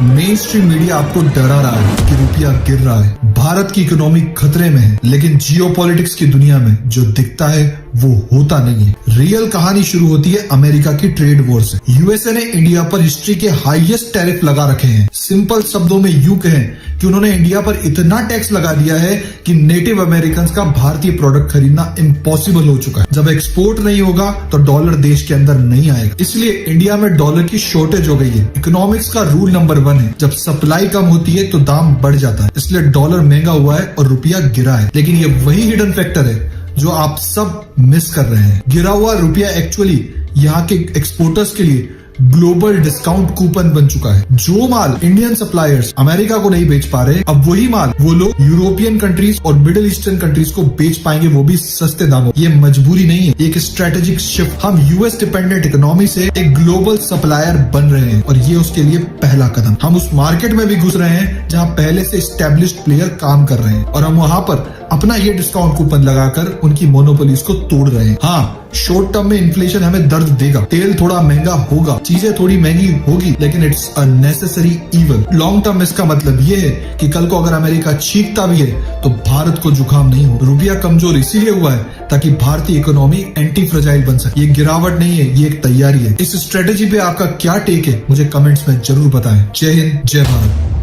Main stream media आपको डरा रहा है कि रुपया गिर रहा है, भारत की इकोनॉमी खतरे में है, लेकिन जियोपॉलिटिक्स की दुनिया में जो दिखता है वो होता नहीं है। रियल कहानी शुरू होती है अमेरिका की ट्रेड वॉर से। यूएसए ने इंडिया पर हिस्ट्री के हाईएस्ट टैरिफ लगा रखे हैं। सिंपल शब्दों में यूं कहें कि उन्होंने इंडिया पर इतना टैक्स लगा दिया है कि नेटिव अमेरिकन का भारतीय प्रोडक्ट खरीदना इम्पॉसिबल हो चुका है। जब एक्सपोर्ट नहीं होगा तो डॉलर देश के अंदर नहीं आएगा, इसलिए इंडिया में डॉलर की शॉर्टेज हो गई है। इकोनॉमिक्स का रूल नंबर 1 है, जब सप्लाई कम होती है तो दाम बढ़ जाता है, इसलिए डॉलर महंगा हुआ है और रुपया गिरा है। लेकिन ये वही हिडन फैक्टर है जो आप सब मिस कर रहे हैं। गिरा हुआ रुपया एक्चुअली यहाँ के एक्सपोर्टर्स के लिए ग्लोबल डिस्काउंट कूपन बन चुका है। जो माल इंडियन सप्लायर्स अमेरिका को नहीं बेच पा रहे, अब वही माल वो लोग यूरोपियन कंट्रीज और मिडिल ईस्टर्न कंट्रीज को बेच पाएंगे, वो भी सस्ते दामों। ये मजबूरी नहीं है, एक स्ट्रेटेजिक शिफ्ट। हम यूएस डिपेंडेंट इकोनॉमी से एक ग्लोबल सप्लायर बन रहे हैं और ये उसके लिए पहला कदम। हम उस मार्केट में भी घुस रहे हैं जहाँ पहले से एस्टेब्लिश्ड प्लेयर काम कर रहे हैं और हम वहां पर अपना ये डिस्काउंट कूपन लगाकर उनकी मोनोपोलीज को तोड़ रहे हैं। हाँ, शॉर्ट टर्म में इन्फ्लेशन हमें दर्द देगा, तेल थोड़ा महंगा होगा, चीजें थोड़ी महंगी होगी, लेकिन it's a necessary evil. Long term इसका मतलब ये है कि कल को अगर अमेरिका चीखता भी है तो भारत को जुकाम नहीं हो। रुपया कमजोर इसीलिए हुआ है ताकि भारतीय इकोनॉमी एंटी फ्रेजाइल बन सके। ये गिरावट नहीं है, ये एक तैयारी है। इस स्ट्रेटेजी पे आपका क्या टेक है मुझे कमेंट्स में जरूर बताएं। जय हिंद, जय भारत।